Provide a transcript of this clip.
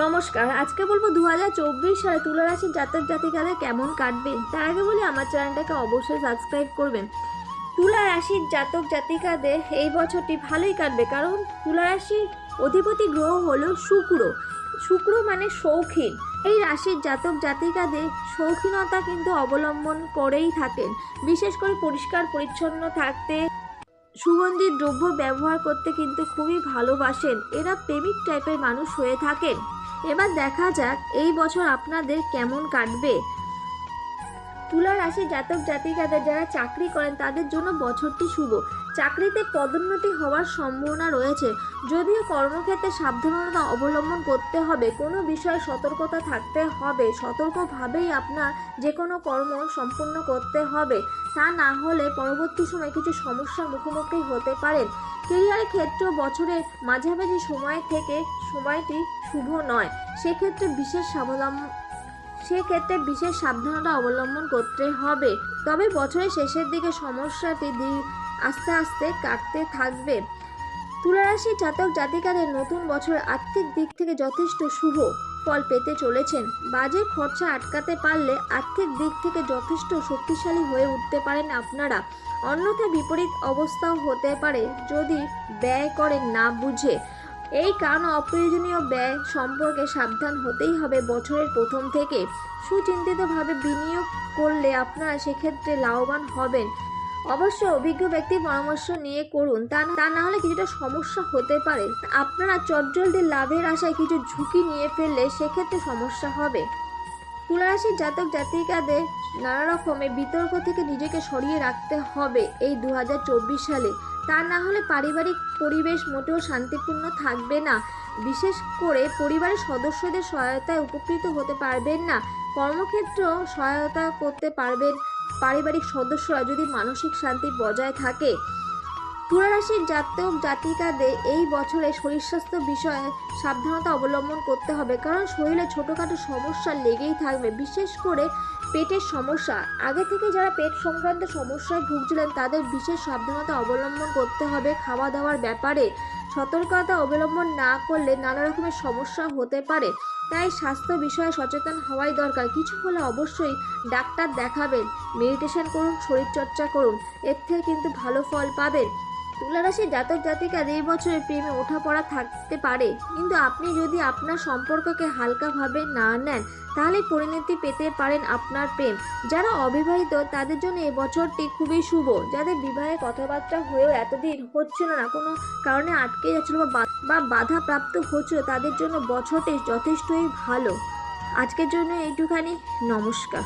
নমস্কার। আজকে বলবো 2024 সালে তুলা রাশির জাতক জাতিকাদের কেমন কাটবে। তার আগে বলি আমার চ্যানেলটাকে অবশ্যই সাবস্ক্রাইব করবেন। তুলা রাশির জাতক জাতিকাদের এই বছরটি ভালোই কাটবে, কারণ তুলা রাশির অধিপতি গ্রহ হলো শুক্র। শুক্র মানে শৌখিন। এই রাশির জাতক জাতিকাদের শৌখিনতা কিন্তু অবলম্বন করেই থাকেন, বিশেষ করে পরিষ্কার পরিচ্ছন্ন থাকতে, সুগন্ধি দ্রব্য ব্যবহার করতে কিন্তু খুবই ভালোবাসেন। এরা প্রেমিক টাইপের মানুষ হয়ে থাকেন। এবার দেখা যাক এই বছর আপনাদের কেমন কাটবে। তুলা রাশির জাতক জাতিকাদের যারা চাকরি করেন তাদের জন্য বছরটি শুভ। চাকরিতে পদোন্নতি হওয়ার সম্ভাবনা রয়েছে, যদিও কর্মক্ষেত্রে সাবধানতা অবলম্বন করতে হবে। কোনো বিষয়ে সতর্কতা থাকতে হবে। সতর্কভাবেই আপনার যে কোনো কর্ম সম্পূর্ণ করতে হবে, তা না হলে পরবর্তী সময় কিছু সমস্যার মুখোমুখি হতে পারেন। কেরিয়ারের ক্ষেত্রে বছরের মাঝামাঝি সময় থেকে সময়টি শুভ নয়, সেক্ষেত্রে বিশেষ সাবধানতা অবলম্বন করতে হবে। তবে বছরের শেষের দিকে সমস্যাটি আস্তে আস্তে কাটতে থাকবে। তুলা রাশির জাতক জাতিকাদের নতুন বছর আর্থিক দিক থেকে যথেষ্ট শুভ ফল পেতে চলেছেন। বাজে খরচা আটকাতে পারলে আর্থিক দিক থেকে যথেষ্ট শক্তিশালী হয়ে উঠতে পারেন আপনারা। অন্যথা বিপরীত অবস্থাও হতে পারে যদি ব্যয় করেন না বুঝে। এই কারণে অপ্রয়োজনীয় ব্যয় সম্পর্কে সাবধান হতেই হবে বছরের প্রথম থেকে। সুচিন্তিতভাবে বিনিয়োগ করলে আপনারা সেক্ষেত্রে লাভবান হবেন। অবশ্যই অভিজ্ঞ ব্যক্তির পরামর্শ নিয়ে করুন, তা না হলে কিছুটা সমস্যা হতে পারে। আপনারা চটজলদি লাভের আশায় কিছু ঝুঁকি নিয়ে ফেললে সেক্ষেত্রে সমস্যা হবে। তুলা রাশির জাতক জাতিকাদের নানা রকমের বিতর্ক থেকে নিজেকে সরিয়ে রাখতে হবে এই 2024 সালে। তা না হলে পারিবারিক পরিবেশ মোটেও শান্তিপূর্ণ থাকবে না। বিশেষ করে পরিবারের সদস্যদের সহায়তায় উপকৃত হতে পারবেন না। কর্মক্ষেত্রেও সহায়তা করতে পারবেন পারিবারিক সদস্যরা, যদি মানসিক শান্তি বজায় থাকে। তুলা রাশির জাতক জাতিকাদের এই বছরে শরীর স্বাস্থ্য বিষয়ে সাবধানতা অবলম্বন করতে হবে, কারণ শরীরে ছোটোখাটো সমস্যা লেগেই থাকবে। বিশেষ করে পেটের সমস্যা, আগে থেকে যারা পেট সংক্রান্ত সমস্যায় ভুগছিলেন তাদের বিশেষ সাবধানতা অবলম্বন করতে হবে। খাওয়া দাওয়ার ব্যাপারে সতর্কতা অবলম্বন না করলে নানা রকমের সমস্যা হতে পারে। তাই স্বাস্থ্য বিষয়ে সচেতন হওয়াই দরকার। কিছু হলে অবশ্যই ডাক্তার দেখাবেন, মেডিটেশন করুন, শরীরচর্চা করুন, এর থেকে কিন্তু ভালো ফল পাবেন। তুলা রাশির জাতক জাতিকাদের এই বছরে প্রেমে ওঠাপড়া থাকতে পারে, কিন্তু আপনি যদি আপনার সম্পর্ককে হালকাভাবে না নেন তাহলে পরিণতি পেতে পারেন আপনার প্রেম। যারা অবিবাহিত তাদের জন্য এই বছরটি খুবই শুভ। যাদের বিবাহে কথাবার্তা হয়েও এতদিন হচ্ছিল না, কোনো কারণে আটকে যাচ্ছিল বা বাধা প্রাপ্ত হচ্ছিল, তাদের জন্য বছরটি যথেষ্টই ভালো। আজকের জন্য এইটুখানি। নমস্কার।